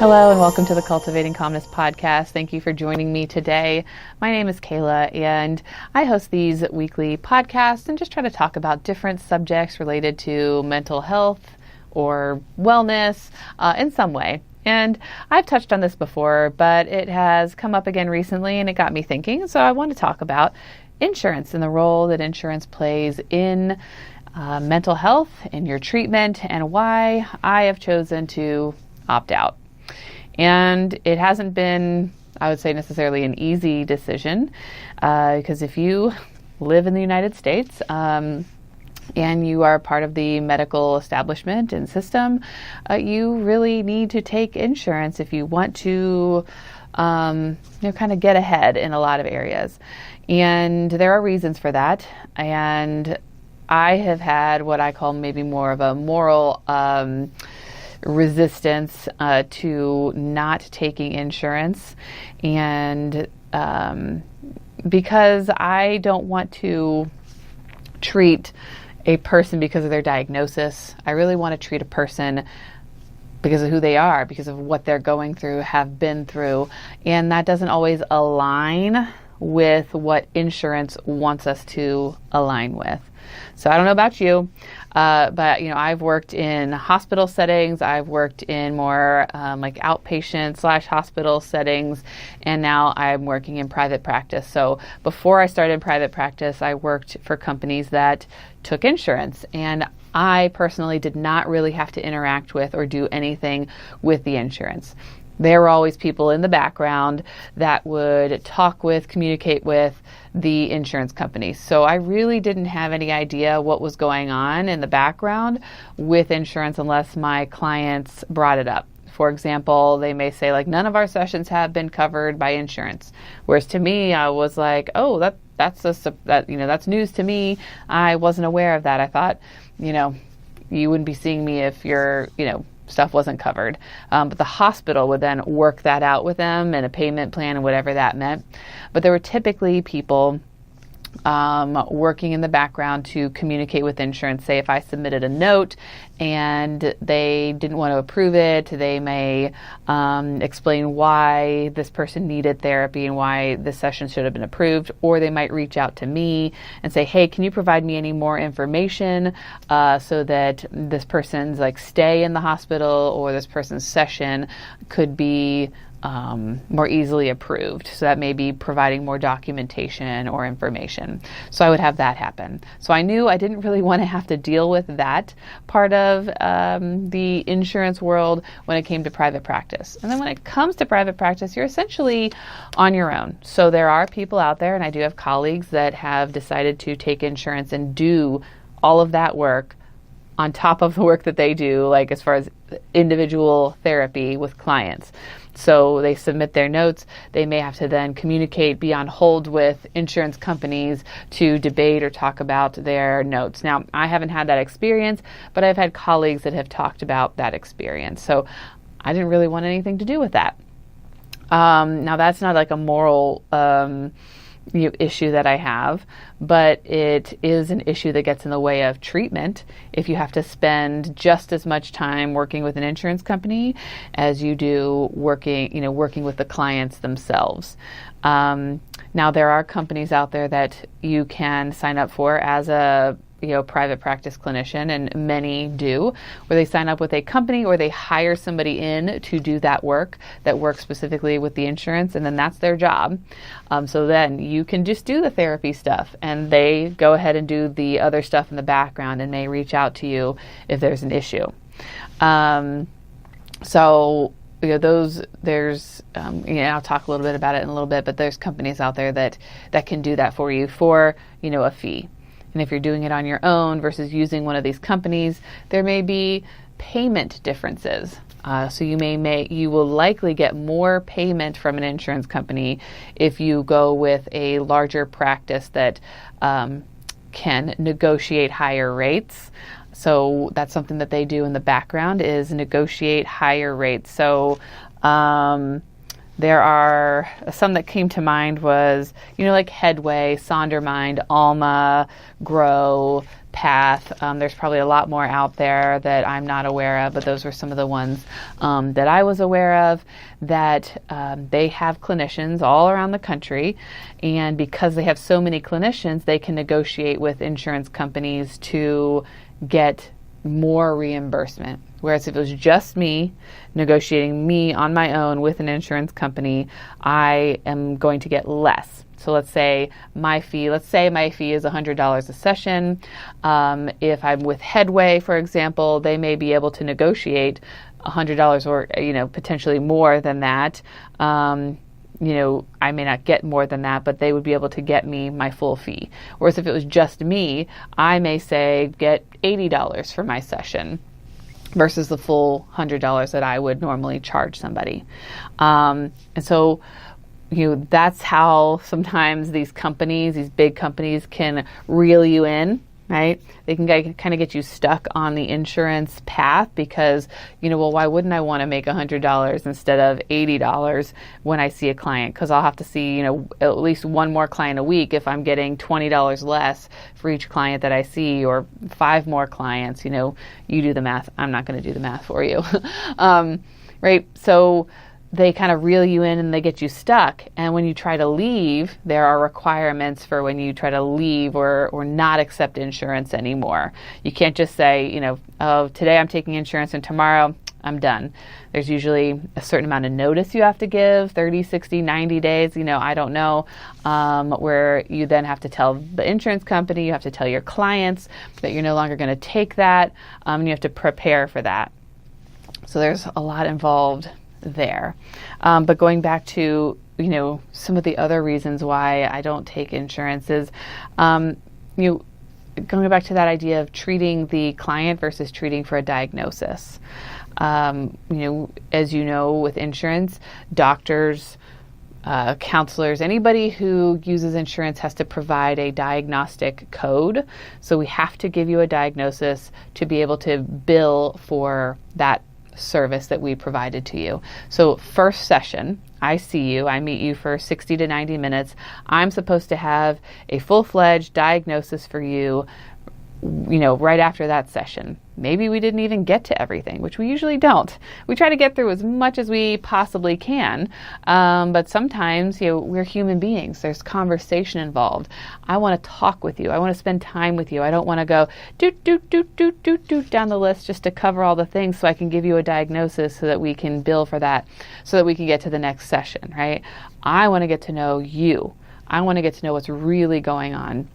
Hello and welcome to the Cultivating Calmness podcast. Thank you for joining me today. My name is Kayla and I host these weekly podcasts and just try to talk about different subjects related to mental health or wellness in some way. And I've touched on this before, but it has come up again recently and it got me thinking. So I want to talk about insurance and the role that insurance plays in mental health, in your treatment, and why I have chosen to opt out. And it hasn't been, I would say, necessarily an easy decision, because if you live in the United States and you are part of the medical establishment and system, you really need to take insurance if you want to kind of get ahead in a lot of areas. And there are reasons for that. And I have had what I call maybe more of a moral resistance to not taking insurance, and because I don't want to treat a person because of their diagnosis. I really want to treat a person because of who they are, because of what they're going through, have been through, and that doesn't always align with what insurance wants us to align with. So I don't know about you, but I've worked in hospital settings. I've worked in more like outpatient / hospital settings, and now I'm working in private practice. So before I started private practice, I worked for companies that took insurance, and I personally did not really have to interact with or do anything with the insurance. There were always people in the background that would talk with, communicate with the insurance companies. So I really didn't have any idea what was going on in the background with insurance unless my clients brought it up. For example, they may say, like, none of our sessions have been covered by insurance. Whereas to me, I was like, oh, that's news to me. I wasn't aware of that. I thought, you wouldn't be seeing me if you're, stuff wasn't covered. But the hospital would then work that out with them and a payment plan and whatever that meant. But there were typically people working in the background to communicate with insurance. Say if I submitted a note and they didn't want to approve it, they may explain why this person needed therapy and why this session should have been approved, or they might reach out to me and say, hey, can you provide me any more information so that this person's stay in the hospital or this person's session could be more easily approved. So that may be providing more documentation or information. So I would have that happen. So I knew I didn't really want to have to deal with that part of the insurance world when it came to private practice. And then when it comes to private practice, you're essentially on your own. So there are people out there, and I do have colleagues that have decided to take insurance and do all of that work on top of the work that they do, as far as individual therapy with clients. So they submit their notes. They may have to then communicate, be on hold with insurance companies to debate or talk about their notes. Now, I haven't had that experience, but I've had colleagues that have talked about that experience. So I didn't really want anything to do with that. Now, that's not a moral issue that I have, but it is an issue that gets in the way of treatment if you have to spend just as much time working with an insurance company as you do working with the clients themselves. Now, there are companies out there that you can sign up for as a private practice clinician, and many do, where they sign up with a company or they hire somebody in to do that work that works specifically with the insurance, and then that's their job. So then you can just do the therapy stuff, and they go ahead and do the other stuff in the background and may reach out to you if there's an issue. So there's, I'll talk a little bit about it in a little bit, but there's companies out there that can do that for you for, a fee. And if you're doing it on your own versus using one of these companies, there may be payment differences. So you will likely get more payment from an insurance company if you go with a larger practice that can negotiate higher rates. So that's something that they do in the background, is negotiate higher rates. So there are some that came to mind was, like Headway, Sondermind, Alma, Grow, Path. There's probably a lot more out there that I'm not aware of, but those were some of the ones that I was aware of, that they have clinicians all around the country. And because they have so many clinicians, they can negotiate with insurance companies to get more reimbursement. Whereas if it was just me negotiating me on my own with an insurance company, I am going to get less. So let's say my fee is $100 a session. If I'm with Headway, for example, they may be able to negotiate $100 or, potentially more than that. I may not get more than that, but they would be able to get me my full fee. Whereas if it was just me, I may say get $80 for my session versus the full $100 that I would normally charge somebody. And so, that's how sometimes these big companies can reel you in, right? They can kind of get you stuck on the insurance path because, why wouldn't I want to make $100 instead of $80 when I see a client? Because I'll have to see, at least one more client a week if I'm getting $20 less for each client that I see, or 5 more clients. You do the math. I'm not going to do the math for you. Right? So they kind of reel you in and they get you stuck. And when you try to leave, there are requirements for when you try to leave or not accept insurance anymore. You can't just say, today I'm taking insurance and tomorrow I'm done. There's usually a certain amount of notice you have to give, 30, 60, 90 days, I don't know, where you then have to tell the insurance company, you have to tell your clients that you're no longer going to take that, and you have to prepare for that. So there's a lot involved there. But going back to, some of the other reasons why I don't take insurance is, going back to that idea of treating the client versus treating for a diagnosis. As with insurance, doctors, counselors, anybody who uses insurance has to provide a diagnostic code. So we have to give you a diagnosis to be able to bill for that service that we provided to you. So first session, I meet you for 60 to 90 minutes. I'm supposed to have a full-fledged diagnosis for you, right after that session. Maybe we didn't even get to everything, which we usually don't. We try to get through as much as we possibly can, but sometimes, we're human beings. There's conversation involved. I want to talk with you. I want to spend time with you. I don't want to go down the list just to cover all the things so I can give you a diagnosis so that we can bill for that, so that we can get to the next session, right? I want to get to know you. I want to get to know what's really going on.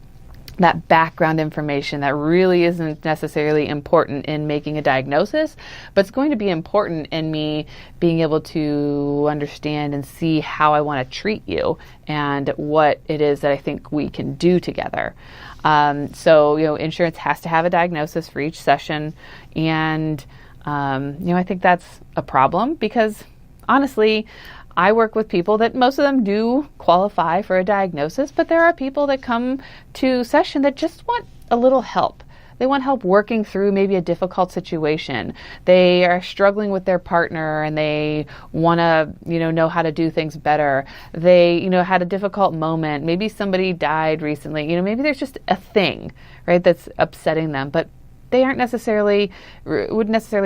That background information that really isn't necessarily important in making a diagnosis, but it's going to be important in me being able to understand and see how I want to treat you and what it is that I think we can do together. So, insurance has to have a diagnosis for each session. And, I think that's a problem because honestly, I work with people that most of them do qualify for a diagnosis, but there are people that come to session that just want a little help. They want help working through maybe a difficult situation. They are struggling with their partner and they want to, know how to do things better. They, had a difficult moment. Maybe somebody died recently. Maybe there's just a thing, right, that's upsetting them, but they wouldn't necessarily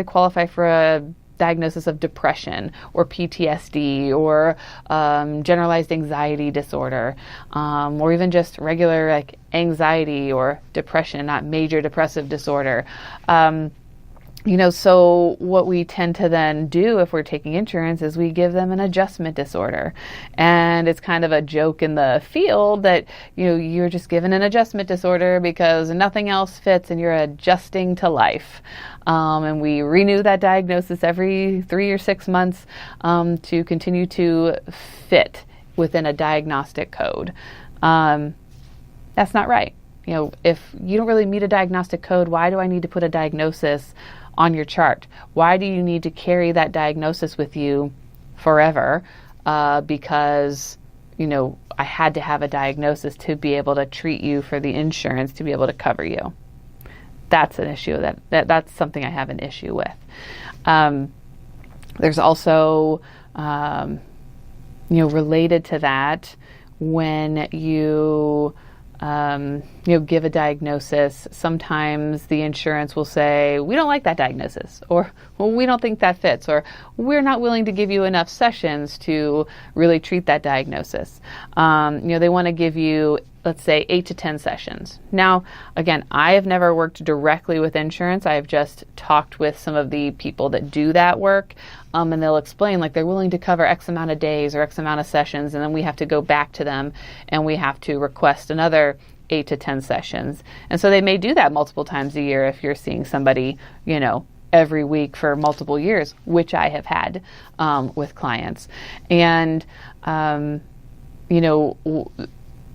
qualify for a diagnosis of depression or PTSD or generalized anxiety disorder, or even just regular like anxiety or depression, not major depressive disorder. So what we tend to then do if we're taking insurance is we give them an adjustment disorder. And it's kind of a joke in the field that, you're just given an adjustment disorder because nothing else fits and you're adjusting to life. And we renew that diagnosis every 3 or 6 months to continue to fit within a diagnostic code. That's not right. If you don't really meet a diagnostic code, why do I need to put a diagnosis on your chart? Why do you need to carry that diagnosis with you forever? Because, I had to have a diagnosis to be able to treat you for the insurance to be able to cover you. That's an issue that's something I have an issue with. There's also, related to that, when you give a diagnosis, sometimes the insurance will say, we don't like that diagnosis, or well, we don't think that fits, or we're not willing to give you enough sessions to really treat that diagnosis. They want to give you, let's say, 8 to 10 sessions. Now, again, I have never worked directly with insurance. I have just talked with some of the people that do that work, and they'll explain, like, they're willing to cover X amount of days or X amount of sessions, and then we have to go back to them and we have to request another 8 to 10 sessions. And so they may do that multiple times a year if you're seeing somebody, every week for multiple years, which I have had with clients. And,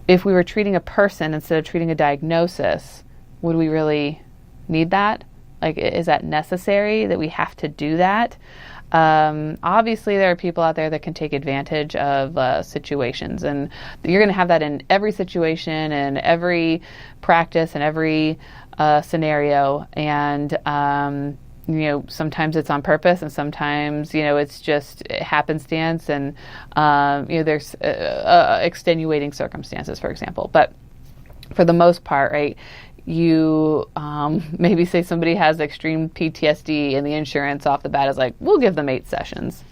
if we were treating a person instead of treating a diagnosis, would we really need that? Like, is that necessary that we have to do that? Obviously, there are people out there that can take advantage of situations, and you're going to have that in every situation and every practice and every scenario. And sometimes it's on purpose, and sometimes it's just happenstance, and there's extenuating circumstances, for example. But for the most part, right, you maybe say somebody has extreme PTSD and the insurance off the bat is like, we'll give them 8 sessions.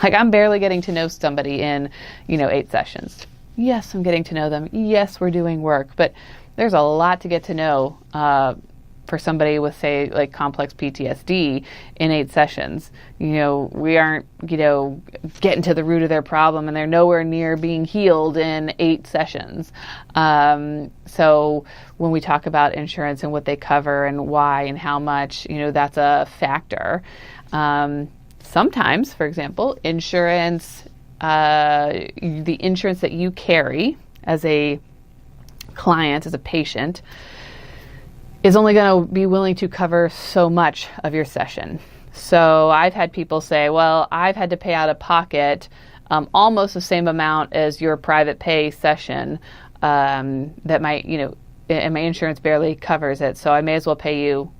Like, I'm barely getting to know somebody in 8 sessions. Yes, I'm getting to know them. Yes, we're doing work, but there's a lot to get to know for somebody with, say, like complex PTSD in 8 sessions. We aren't, getting to the root of their problem, and they're nowhere near being healed in 8 sessions. So when we talk about insurance and what they cover and why and how much, that's a factor. Sometimes, for example, insurance, the insurance that you carry as a client, as a patient, is only going to be willing to cover so much of your session. So I've had people say, well, I've had to pay out of pocket almost the same amount as your private pay session that and my insurance barely covers it. So I may as well pay you,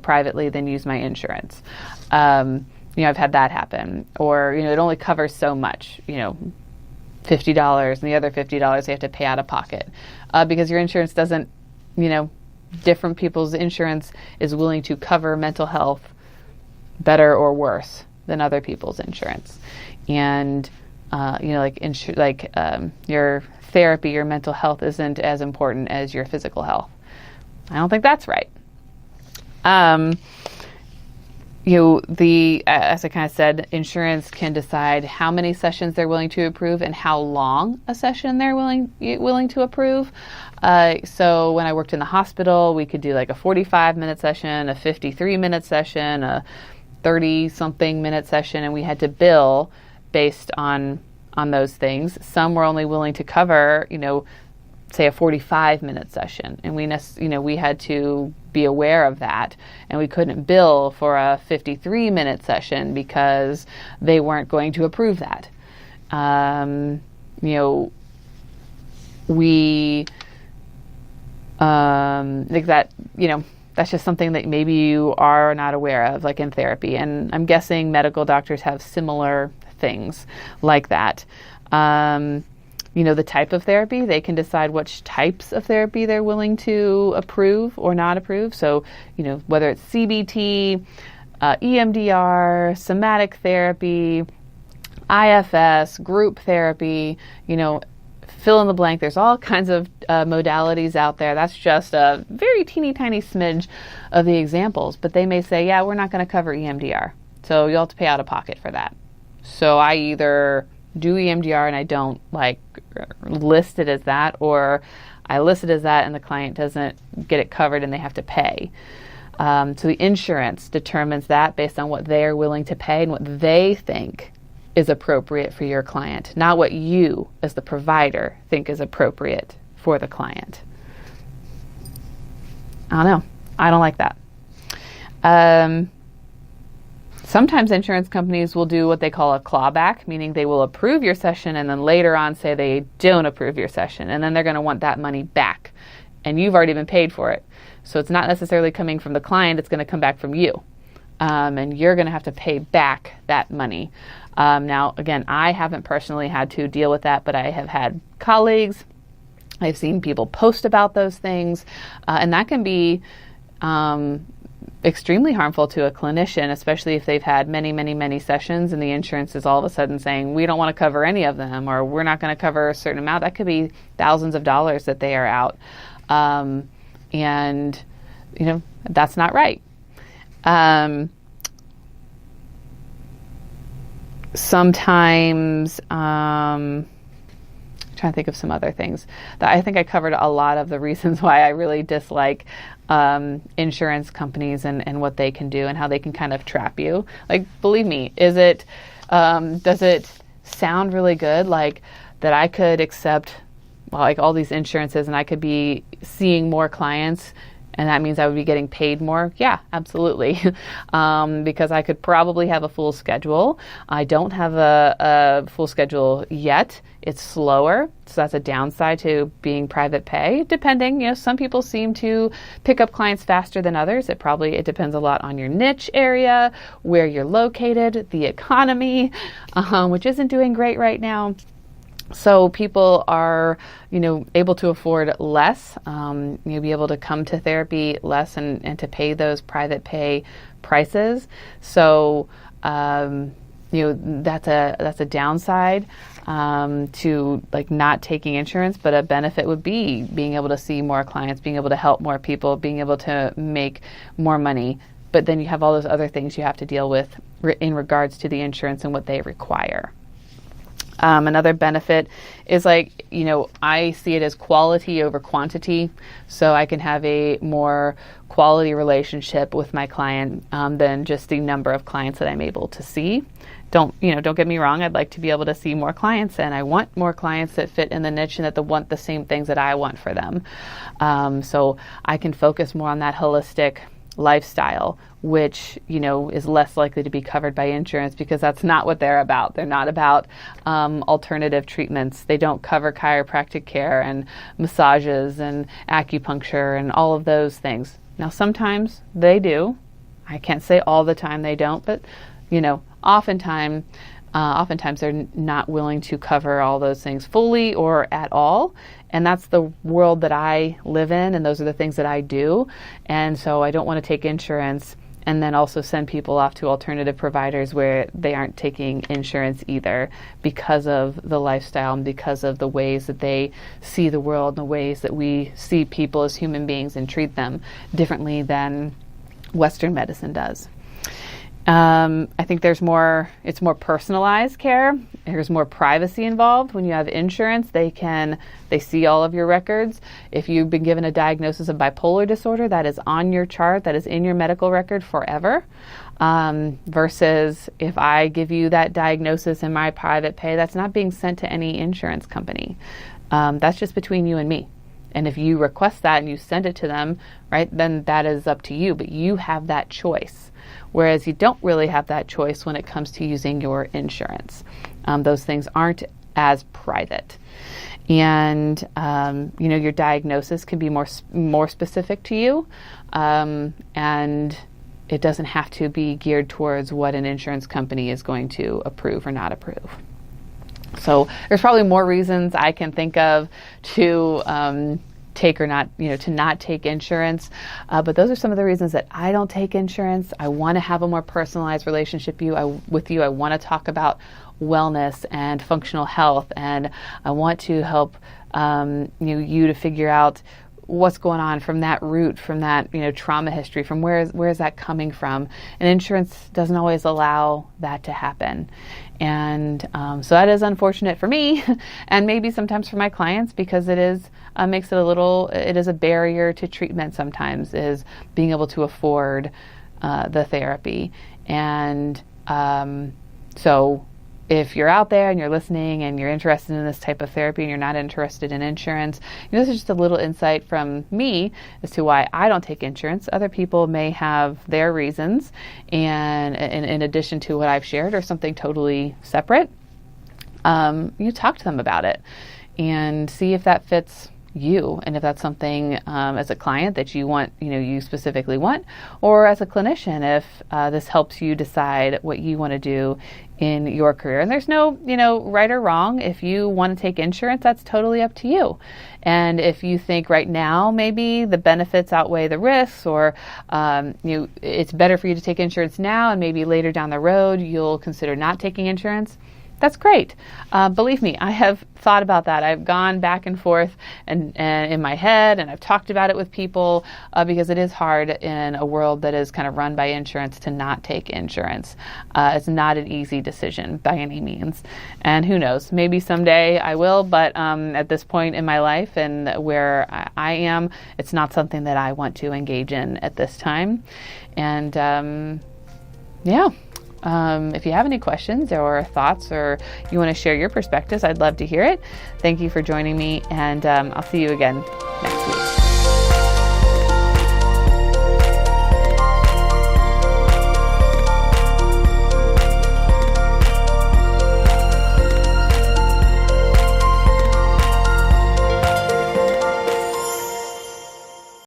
privately than use my insurance. I've had that happen. Or, it only covers so much, $50, and the other $50 they have to pay out of pocket because your insurance doesn't, different people's insurance is willing to cover mental health better or worse than other people's insurance. And, your therapy, your mental health isn't as important as your physical health. I don't think that's right. As I kind of said, insurance can decide how many sessions they're willing to approve and how long a session they're willing to approve. So when I worked in the hospital, we could do like a 45-minute session, a 53-minute session, a 30-something minute session, and we had to bill based on those things. Some were only willing to cover, say a 45-minute session, and we had to be aware of that, and we couldn't bill for a 53-minute session because they weren't going to approve that. Like that, that's just something that maybe you are not aware of, like in therapy. And I'm guessing medical doctors have similar things like that. The type of therapy, they can decide which types of therapy they're willing to approve or not approve. So, whether it's CBT, EMDR, somatic therapy, IFS, group therapy, fill in the blank. There's all kinds of modalities out there. That's just a very teeny tiny smidge of the examples. But they may say, yeah, we're not going to cover EMDR. So you'll have to pay out of pocket for that. So I either do EMDR and I don't list it as that, or I list it as that and the client doesn't get it covered and they have to pay. So the insurance determines that based on what they're willing to pay and what they think is appropriate for your client, not what you as the provider think is appropriate for the client. I don't know. I don't like that. Sometimes insurance companies will do what they call a clawback, meaning they will approve your session and then later on say they don't approve your session, and then they're going to want that money back, and you've already been paid for it. So it's not necessarily coming from the client, it's going to come back from you. And you're going to have to pay back that money. Now, again, I haven't personally had to deal with that, but I have had colleagues. I've seen people post about those things, and that can be extremely harmful to a clinician, especially if they've had many, many, many sessions and the insurance is all of a sudden saying, we don't want to cover any of them, or we're not going to cover a certain amount. That could be thousands of dollars that they are out. And, that's not right. Sometimes, trying to think of some other things. I think I covered a lot of the reasons why I really dislike insurance companies and what they can do and how they can kind of trap you. Believe me, does it sound really good? That I could accept all these insurances and I could be seeing more clients and that means I would be getting paid more? Yeah, absolutely. Because I could probably have a full schedule. I don't have a full schedule yet. It's slower, so that's a downside to being private pay. Depending, some people seem to pick up clients faster than others. It depends a lot on your niche area, where you're located, the economy, which isn't doing great right now. So people are, able to afford less, be able to come to therapy less and to pay those private pay prices. So, that's a downside to not taking insurance, but a benefit would be being able to see more clients, being able to help more people, being able to make more money. But then you have all those other things you have to deal with in regards to the insurance and what they require. Another benefit is I see it as quality over quantity. So I can have a more quality relationship with my client than just the number of clients that I'm able to see. Don't get me wrong. I'd like to be able to see more clients, and I want more clients that fit in the niche and that want the same things that I want for them. So I can focus more on that holistic lifestyle, which, is less likely to be covered by insurance because that's not what they're about. They're not about alternative treatments. They don't cover chiropractic care and massages and acupuncture and all of those things. Now, sometimes they do. I can't say all the time they don't, but, oftentimes they're not willing to cover all those things fully or at all. And that's the world that I live in, and those are the things that I do. And so I don't want to take insurance and then also send people off to alternative providers where they aren't taking insurance either because of the lifestyle and because of the ways that they see the world and the ways that we see people as human beings and treat them differently than Western medicine does. I think it's more personalized care. There's more privacy involved. When you have insurance, they see all of your records. If you've been given a diagnosis of bipolar disorder, that is on your chart, that is in your medical record forever. Versus if I give you that diagnosis in my private pay, that's not being sent to any insurance company. That's just between you and me. And if you request that and you send it to them, right, then that is up to you. But you have that choice. Whereas you don't really have that choice when it comes to using your insurance. Those things aren't as private. And, your diagnosis can be more specific to you. And it doesn't have to be geared towards what an insurance company is going to approve or not approve. So there's probably more reasons I can think of to take or not, to not take insurance. But those are some of the reasons that I don't take insurance. I want to have a more personalized relationship with you. I want to talk about wellness and functional health, and I want to help you to figure out what's going on from that root, from that trauma history, from where is that coming from. And insurance doesn't always allow that to happen. And so that is unfortunate for me and maybe sometimes for my clients, because it is makes it it is a barrier to treatment sometimes, is being able to afford the therapy. And so if you're out there and you're listening and you're interested in this type of therapy and you're not interested in insurance, this is just a little insight from me as to why I don't take insurance. Other people may have their reasons, and in addition to what I've shared, or something totally separate. You talk to them about it and see if that fits you, and if that's something as a client that you want, you specifically want, or as a clinician, if this helps you decide what you want to do in your career. And there's no, right or wrong. If you want to take insurance, that's totally up to you. And if you think right now maybe the benefits outweigh the risks, or it's better for you to take insurance now, and maybe later down the road you'll consider not taking insurance, that's great. Believe me, I have thought about that. I've gone back and forth and in my head, and I've talked about it with people because it is hard in a world that is kind of run by insurance to not take insurance. It's not an easy decision by any means. And who knows, maybe someday I will, but at this point in my life and where I am, it's not something that I want to engage in at this time. And if you have any questions or thoughts, or you want to share your perspectives, I'd love to hear it. Thank you for joining me, and I'll see you again next week.